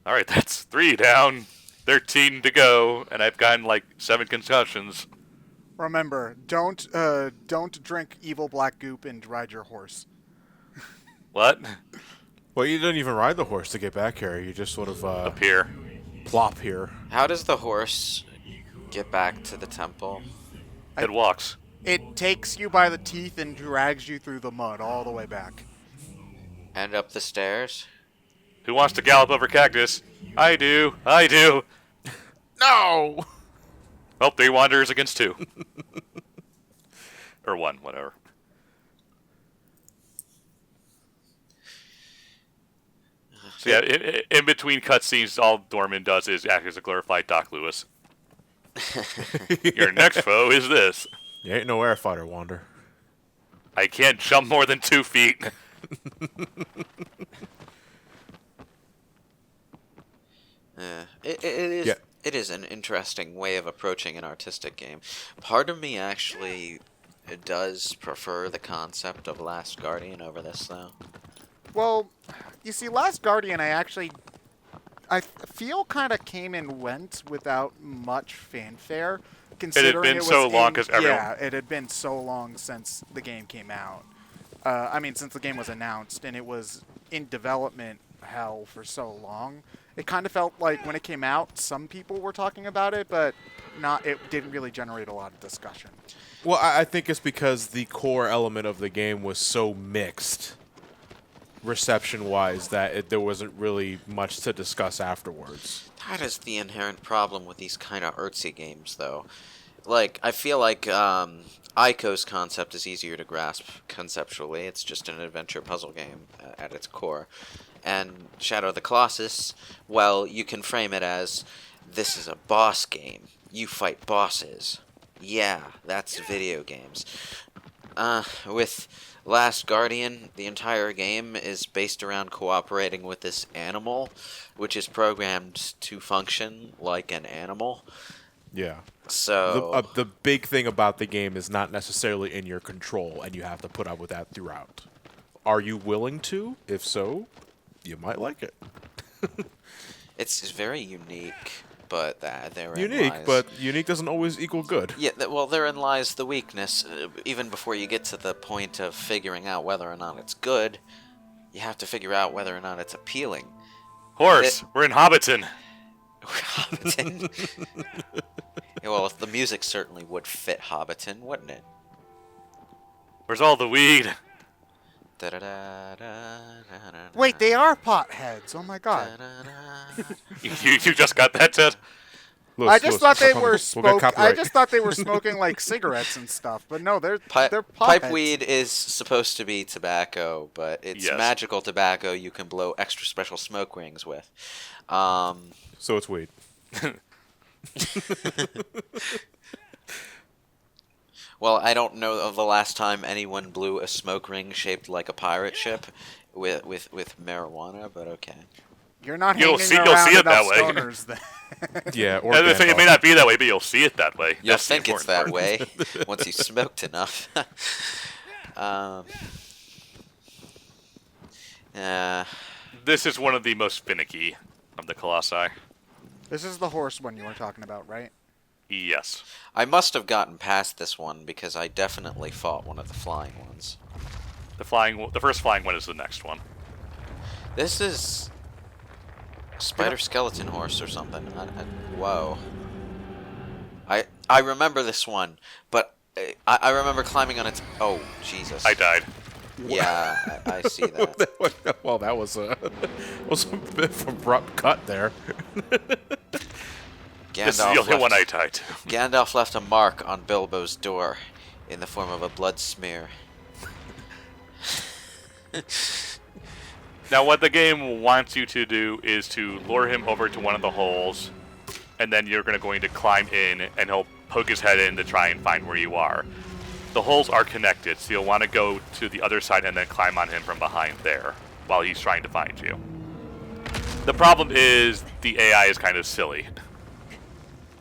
All right, that's 3 down, 13 to go, and I've gotten like 7 concussions. Remember, don't drink evil black goop and ride your horse. What? Well, you didn't even ride the horse to get back here. You just sort of Appear. plop here. How does the horse get back to the temple? I, It walks. it takes you by the teeth and drags you through the mud all the way back. And up the stairs? Who wants to gallop over cactus? I do. I do. No! Well, 3 wanderers against 2. Or 1, whatever. So yeah, in between cutscenes, all Dorman does is act as a glorified Doc Lewis. Your next foe is this. You ain't no air fighter, Wander. I can't jump more than 2 feet. It is. Yeah. It is an interesting way of approaching an artistic game. Part of me actually does prefer the concept of Last Guardian over this, though. Well, you see, Last Guardian, I feel kind of came and went without much fanfare. Considering been was so long 'cause everyone- Yeah, it had been so long since the game came out. Since the game was announced, and it was in development hell for so long. It kind of felt like when it came out, some people were talking about it, but it didn't really generate a lot of discussion. Well, I think it's because the core element of the game was so mixed, reception-wise, that there wasn't really much to discuss afterwards. That is the inherent problem with these kind of artsy games, though. Like, I feel like Ico's concept is easier to grasp conceptually. It's just an adventure puzzle game at its core. And Shadow of the Colossus, well, you can frame it as, this is a boss game. You fight bosses. Yeah, that's video games. With Last Guardian, the entire game is based around cooperating with this animal, which is programmed to function like an animal. Yeah. So The big thing about the game is not necessarily in your control, and you have to put up with that throughout. Are you willing to? If so, you might like it. it's very unique, but therein Unique, lies... but unique doesn't always equal good. Yeah, well, therein lies the weakness. Even before you get to the point of figuring out whether or not it's good, you have to figure out whether or not it's appealing. Horse, we're in Hobbiton. Hobbiton. Yeah, well, the music certainly would fit Hobbiton, wouldn't it? Where's all the weed? Wait, they are potheads. Oh my god. You just got that, Ted? I just thought they were We'll get smoking. I copyright. just thought they were smoking like cigarettes and stuff, but no, they're Pipe potheads. weed is supposed to be tobacco, but it's Yes. magical tobacco you can blow extra special smoke rings with. So it's weed. Well, I don't know of the last time anyone blew a smoke ring shaped like a pirate ship with marijuana, but okay. You're not You'll hanging see- you'll around see it enough that way. stoners then. Yeah, or It may Gandalf. not be that way, but you'll see it that way. You'll That's the think it's that important part. way once you smoked enough. This is one of the most finicky of the Colossi. This is the horse one you were talking about, right? Yes. I must have gotten past this one because I definitely fought one of the flying ones. The first flying one is the next one. This is spider skeleton horse or something. Whoa. I remember this one, but I remember climbing on its... Oh, Jesus. I died. Yeah, I see that. Well, that was a bit of an abrupt cut there. This is the only one I died to. Gandalf left a mark on Bilbo's door in the form of a blood smear. Now, what the game wants you to do is to lure him over to one of the holes, and then you're going to climb in, and he'll poke his head in to try and find where you are. The holes are connected, so you'll want to go to the other side and then climb on him from behind there while he's trying to find you. The problem is the AI is kind of silly.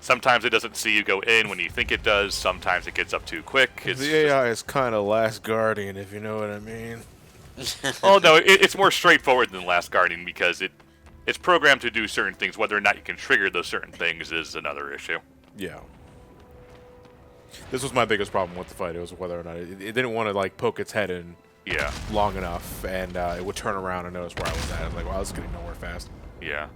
Sometimes it doesn't see you go in when you think it does. Sometimes it gets up too quick. It's The AI is kind of Last Guardian, if you know what I mean. Oh no, it's more straightforward than Last Guardian because It's programmed to do certain things. Whether or not you can trigger those certain things is another issue. Yeah. This was my biggest problem with the fight. It was whether or not it didn't want to like poke its head in Yeah. long enough, and it would turn around and notice where I was at. I was like, wow, this is getting nowhere fast. Yeah.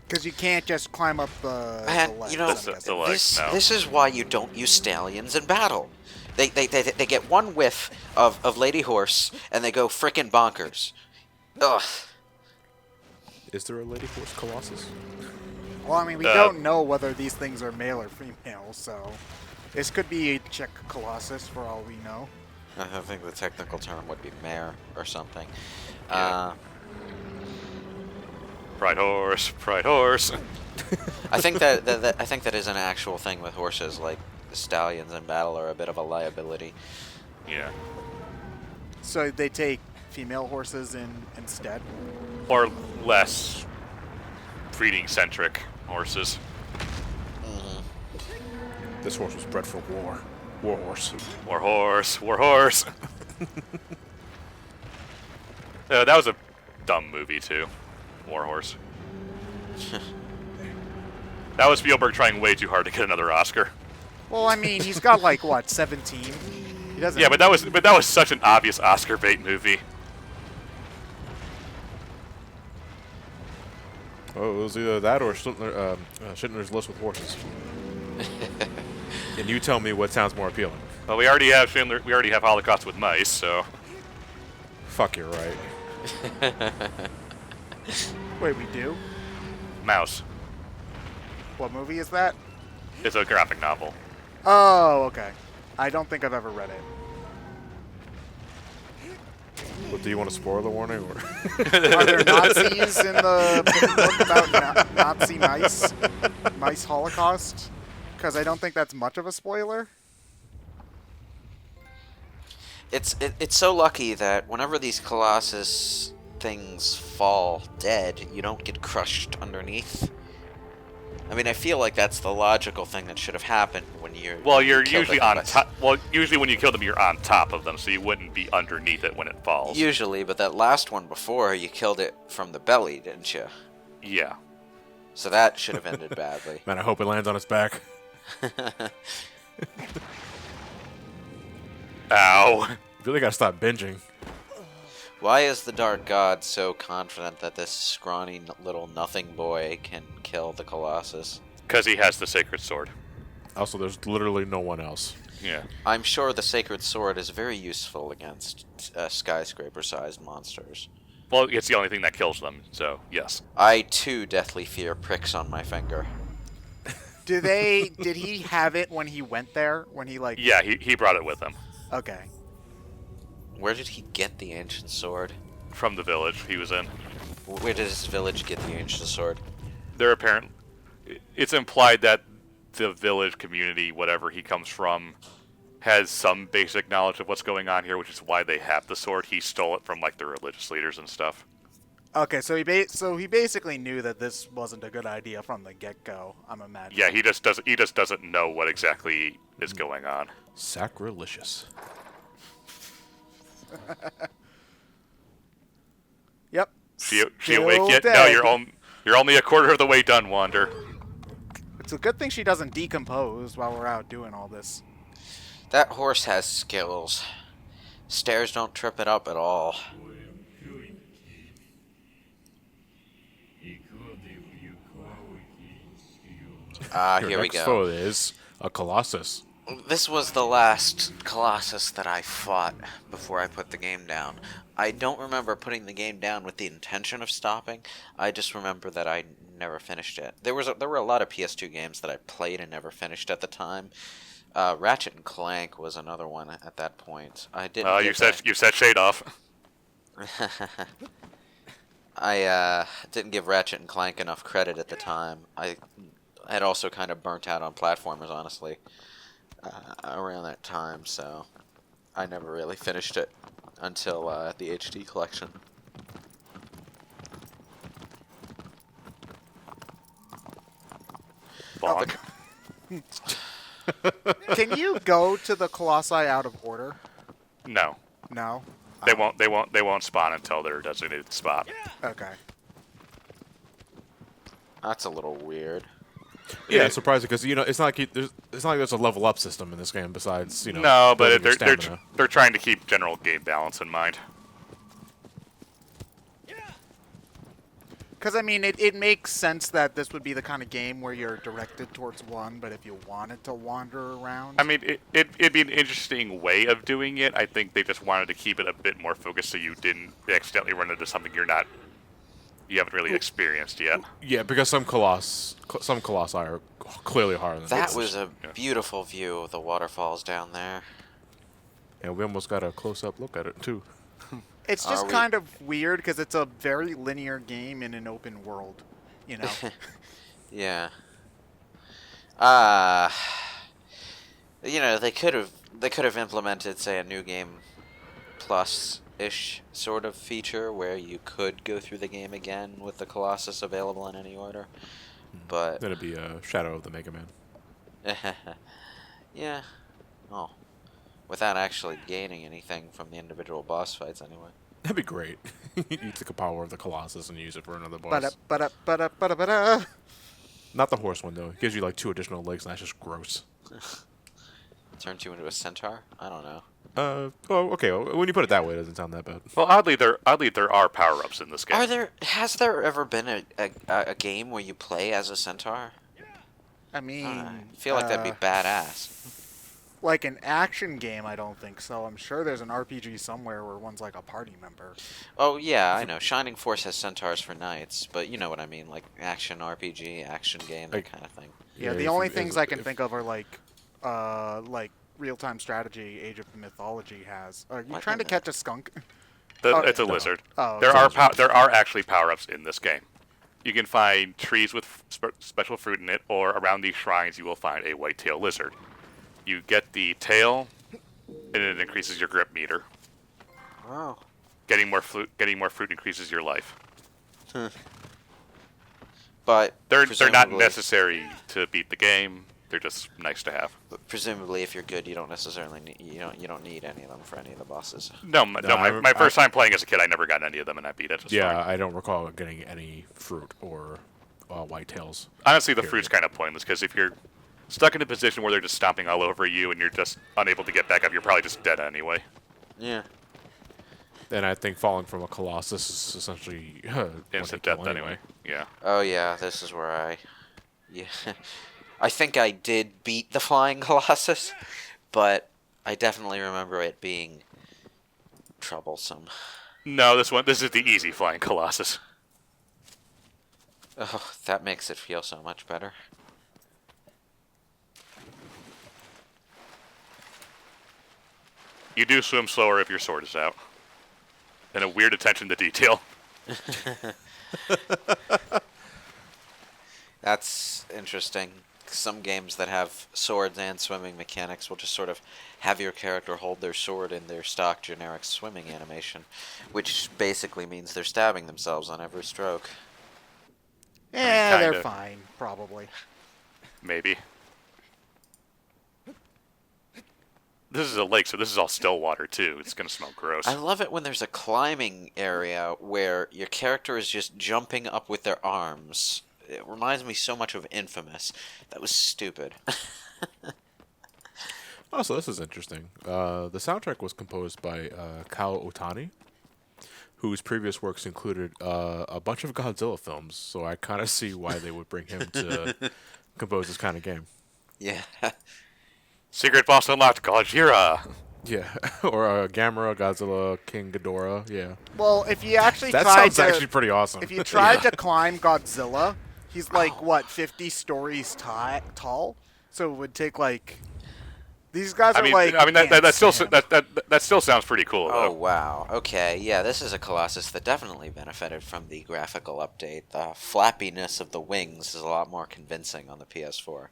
Because you can't just climb up the And, legs, you know, I'm guessing. the legs, no. this is why you don't use stallions in battle. They get one whiff of Lady Horse, and they go frickin' bonkers. Ugh. Is there a Lady Horse Colossus? Well, I mean, we don't know whether these things are male or female, so this could be a Czech Colossus for all we know. I think the technical term would be mare or something. Yeah. Pride horse, pride horse. I think that is an actual thing with horses. Like the stallions in battle are a bit of a liability. Yeah. So they take female horses instead? Or less breeding-centric horses. This horse was bred for war. War horse. War horse, war horse. That was a dumb movie, too. War horse. That was Spielberg trying way too hard to get another Oscar. Well, I mean, he's got like what, 17? He doesn't. Yeah, but that was such an obvious Oscar bait movie. Oh, it was either that or Schindler's List with horses. And you tell me what sounds more appealing. Well, we already have Schindler. We already have Holocaust with mice, so. Fuck, you're right. Wait, we do? Mouse. What movie is that? It's a graphic novel. Oh, okay. I don't think I've ever read it. But do you want a spoiler warning? Or? Are there Nazis in the book about Nazi mice? Mice Holocaust? Because I don't think that's much of a spoiler. It's so lucky that whenever these Colossus things fall dead, you don't get crushed underneath. I mean, I feel like that's the logical thing that should have happened when you're. Well, you're kill usually them, on top. Well, usually when you kill them, you're on top of them, so you wouldn't be underneath it when it falls. Usually, but that last one before, you killed it from the belly, didn't you? Yeah. So that should have ended badly. Man, I hope it lands on its back. Ow. You really gotta stop binging. Why is the Dark God so confident that this scrawny little nothing boy can kill the Colossus? Because he has the sacred sword. Also, there's literally no one else. Yeah. I'm sure the sacred sword is very useful against skyscraper-sized monsters. Well, it's the only thing that kills them, so yes. I too deathly fear pricks on my finger. Did he have it when he went there? When he like? Yeah, he brought it with him Okay. Where did he get the ancient sword? from the village he was in. Where did his village get the ancient sword? They're apparent. It's implied that the village community, whatever he comes from, has some basic knowledge of what's going on here, which is why they have the sword. He stole it from like the religious leaders and stuff. Okay, so he basically knew that this wasn't a good idea from the get-go. I'm imagining. Yeah, he just doesn't know what exactly is going on. Sacrilegious. Yep. She Still awake yet? dead. No, you're only a quarter of the way done, Wander. It's a good thing she doesn't decompose while we're out doing all this. That horse has skills. Stairs don't trip it up at all. Your Here we next go. foe is a Colossus. This was the last Colossus that I fought before I put the game down. I don't remember putting the game down with the intention of stopping. I just remember that I never finished it. There were a lot of PS2 games that I played and never finished at the time. Ratchet and Clank was another one at that point. I didn't. You set Shade off. I didn't give Ratchet and Clank enough credit at the time. I had also kind of burnt out on platformers, honestly, around that time, so I never really finished it until the HD collection. Bonk. Can you go to the Colossi out of order? No. No. They won't spawn until their designated spot. Okay. That's a little weird. Yeah, it's surprising because it's not like there's a level up system in this game besides No, but building your they're stamina. they're trying to keep general game balance in mind. Because, I mean, it makes sense that this would be the kind of game where you're directed towards one, but if you wanted to wander around... I mean, it'd be an interesting way of doing it. I think they just wanted to keep it a bit more focused so you didn't accidentally run into something you haven't really experienced yet. Yeah, because some colossi are clearly harder than That others. was a beautiful view of the waterfalls down there. And we almost got a close-up look at it too. It's Are just we- kind of weird because it's a very linear game in an open world, you know? Yeah. They could have implemented, say, a new game plus-ish sort of feature where you could go through the game again with the Colossus available in any order. But Then it'd be a Shadow of the Mega Man. yeah. Oh. Without actually gaining anything from the individual boss fights anyway. That'd be great. You take the power of the Colossus and use it for another boss. Ba-da-ba-da-ba-da-ba-da-ba-da. Not the horse one though. It gives you like 2 additional legs, and that's just gross. Turns you into a centaur? I don't know. Oh, okay. Well, when you put it that way, it doesn't sound that bad. Well, oddly, there are power-ups in this game. Has there ever been a game where you play as a centaur? I mean... I feel like that'd be badass. Like an action game, I don't think so. I'm sure there's an RPG somewhere where one's like a party member. Oh, yeah, I know. Shining Force has centaurs for knights, but you know what I mean. Like action RPG, action game, that kind of thing. Yeah, the only things I can think of are like real-time strategy, Age of Mythology has. Are you What trying to in the- catch a skunk? It's a No. lizard. Oh, There okay. are actually power-ups in this game. You can find trees with special fruit in it, or around these shrines you will find a white-tailed lizard. You get the tail, and it increases your grip meter. Oh. Getting more fruit increases your life. But They're not presumably- necessary to beat the game. They're just nice to have. But presumably, if you're good, you don't necessarily need, you don't need any of them for any of the bosses. My first time playing as a kid, I never got any of them, and I beat it. Just Yeah, fine. I don't recall getting any fruit or whitetails. Honestly, the Period. fruit's kind of pointless because if you're stuck in a position where they're just stomping all over you and you're just unable to get back up, you're probably just dead anyway. Yeah. And I think falling from a Colossus is essentially Instant one-hit death kill anyway. Yeah. Oh yeah, this is where yeah. I think I did beat the Flying Colossus, but I definitely remember it being troublesome. No, this is the easy flying Colossus. Oh, that makes it feel so much better. You do swim slower if your sword is out. And a weird attention to detail. That's interesting. Some games that have swords and swimming mechanics will just sort of have your character hold their sword in their stock generic swimming animation, which basically means they're stabbing themselves on every stroke. Yeah, they're kinda. fine, probably. Maybe. This is a lake, so this is all still water too. It's gonna smell gross. I love it when there's a climbing area where your character is just jumping up with their arms. It reminds me so much of Infamous. That was stupid. Oh, so this is interesting. The soundtrack was composed by Kao Otani, whose previous works included a bunch of Godzilla films. So I kind of see why they would bring him to compose this kind of game. Yeah. Secret boss unlocked, Gojira. Yeah, or Gamera, Godzilla, King Ghidorah. Yeah, Well, if you actually that tried sounds to, actually pretty awesome. if you tried to climb Godzilla, he's like what 50 stories tall. So it would take like these guys are like. That still sounds pretty cool Oh, though. wow. Okay, yeah, this is a Colossus that definitely benefited from the graphical update. The flappiness of the wings is a lot more convincing on the PS4.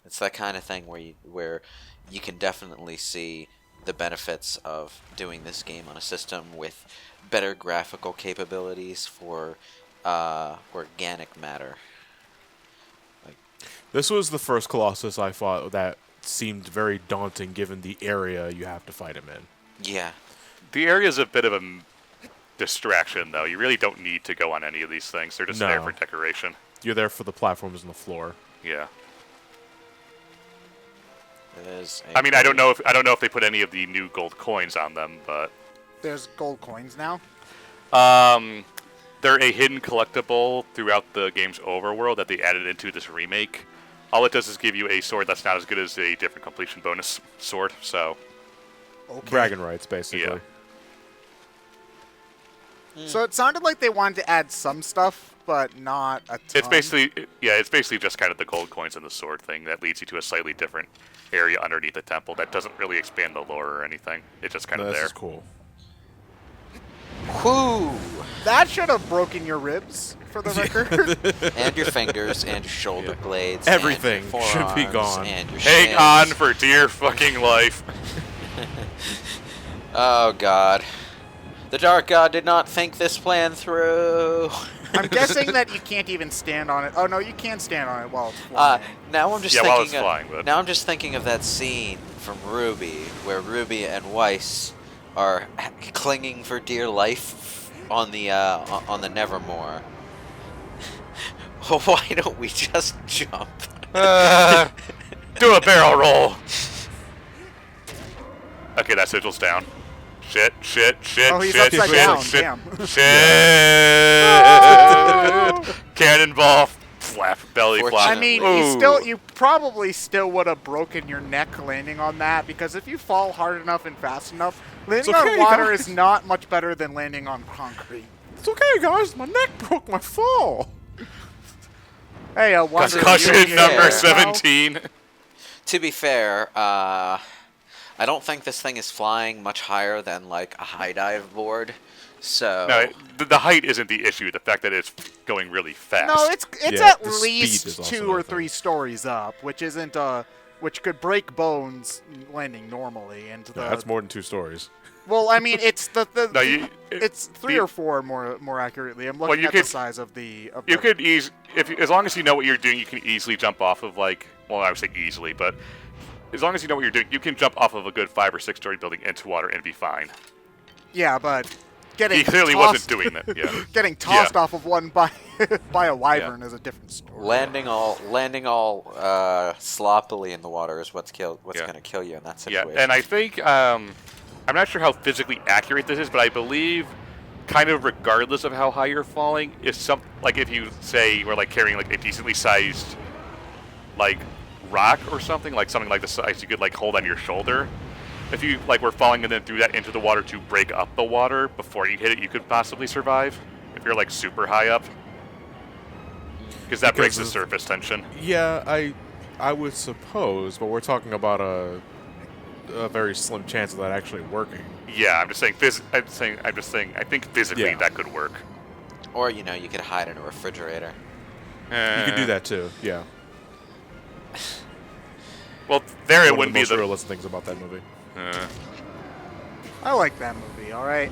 It's that kind of thing where you can definitely see the benefits of doing this game on a system with better graphical capabilities for organic matter. This was the first Colossus I fought that seemed very daunting given the area you have to fight him in. Yeah. The area is a bit of a distraction, though. You really don't need to go on any of these things. They're just there No. for decoration. You're there for the platforms and the floor. Yeah. There's I mean, I don't know if they put any of the new gold coins on them, but There's gold coins now. they're a hidden collectible throughout the game's overworld that they added into this remake. All it does is give you a sword that's not as good as a different completion bonus sword. So Okay. Bragging rights, basically. Yeah. So it sounded like they wanted to add some stuff, but not a ton. it's basically just kind of the gold coins and the sword thing that leads you to a slightly different area underneath the temple that doesn't really expand the lore or anything. It's just kind No, of this there. is cool. Whoo! That should have broken your ribs, for the record. And your fingers, and your shoulder blades. Everything and your should be forearms, gone. And your Hang on shins. for dear fucking life. Oh god. The Dark God did not think this plan through. I'm guessing that you can't even stand on it. Oh no, you can stand on it while it's flying. Now I'm just Yeah, thinking. while it's flying, but- Now I'm just thinking of that scene from Ruby, where Ruby and Weiss are clinging for dear life on the Nevermore. Why don't we just jump? Do a barrel roll. Okay, that sigil's down. Shit. Oh, he's shit, upside shit, down. shit, Damn. shit. Cannonball, flap, belly flop. I mean, you probably still would have broken your neck landing on that, because if you fall hard enough and fast enough, landing okay, on water guys. is not much better than landing on concrete. It's okay, guys. My neck broke my fall. Hey, Wonder, Concussion you number okay? 17. To be fair, I don't think this thing is flying much higher than like a high dive board. So No, the height isn't the issue. The fact that it's going really fast. No, it's Yeah, at the speed is least also 2 or another 3 stories up, which isn't which could break bones landing normally. And No, that's more than 2 stories. well, I mean, it's No, it's 3 or 4 more accurately. I'm Well, looking you at the could- size of the. You could as long as you know what you're doing, you can easily jump off of I would say easily, but as long as you know what you're doing, you can jump off of a good 5 or 6 story building into water and be fine. Yeah, but getting He clearly tossed, wasn't doing that. Yeah. Getting tossed Yeah. off of one by by a wyvern is a different story. landing all sloppily in the water is what's Yeah. going to kill you in that Yeah, situation. and I think I'm not sure how physically accurate this is, but I believe, kind of regardless of how high you're falling, if if you say we're carrying a decently sized rock or something like the size you could hold on your shoulder. If you were falling and then threw that into the water to break up the water before you hit it, you could possibly survive. If you're super high up, because that breaks the surface tension. Yeah, I would suppose, but we're talking about a very slim chance of that actually working. Yeah, I'm just saying. I think physically Yeah. that could work. Or you could hide in a refrigerator. You could do that too. Yeah. Well, there it One of wouldn't the be most the. realistic things about that movie. I like that movie. All right.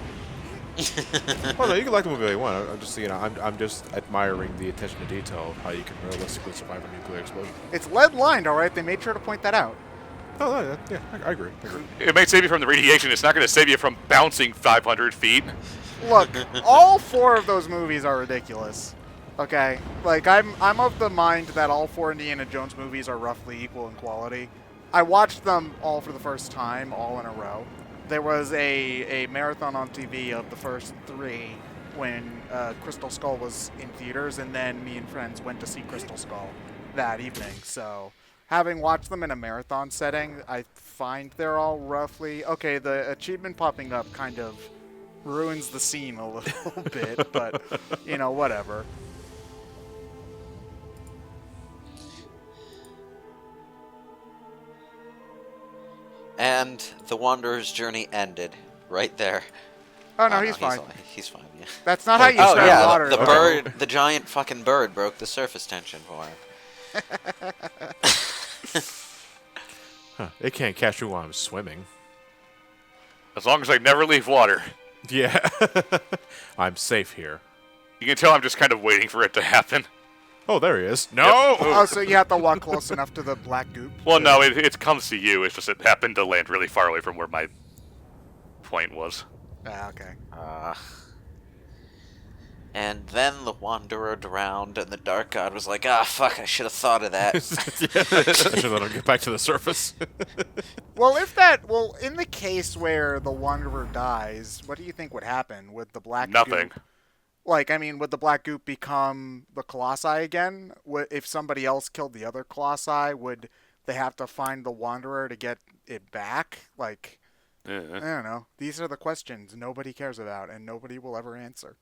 Well, no, you can like the movie all you want. I'm just, I'm just admiring the attention to detail of how you can realistically survive a nuclear explosion. It's lead lined. All right. They made sure to point that out. Oh, yeah, I agree. It may save you from the radiation. It's not going to save you from bouncing 500 feet. Look, all 4 of those movies are ridiculous. Okay, I'm of the mind that all 4 Indiana Jones movies are roughly equal in quality. I watched them all for the first time, all in a row. There was a marathon on TV of the first 3 when Crystal Skull was in theaters, and then me and friends went to see Crystal Skull that evening. So, having watched them in a marathon setting, I find they're all roughly okay. The achievement popping up kind of ruins the scene a little bit, but whatever. And the Wanderer's journey ended right there. Oh no, he's fine. He's fine. Yeah. That's not how you Oh start yeah, water. the though. bird, the giant fucking bird, broke the surface tension for him. Huh. It can't catch you while I'm swimming. As long as I never leave water. Yeah. I'm safe here. You can tell I'm just kind of waiting for it to happen. Oh, there he is. No! Oh, so you have to walk close enough to the black goop. Well, no, it comes to you. It's just it happened to land really far away from where my point was. Okay. And then the Wanderer drowned, and the Dark God was like, fuck, I should have thought of that. I should let him get back to the surface. Well, in the case where the Wanderer dies, what do you think would happen? Would the black Nothing. goop, would the black goop become the Colossi again? If somebody else killed the other Colossi, would they have to find the Wanderer to get it back? I don't know. These are the questions nobody cares about and nobody will ever answer.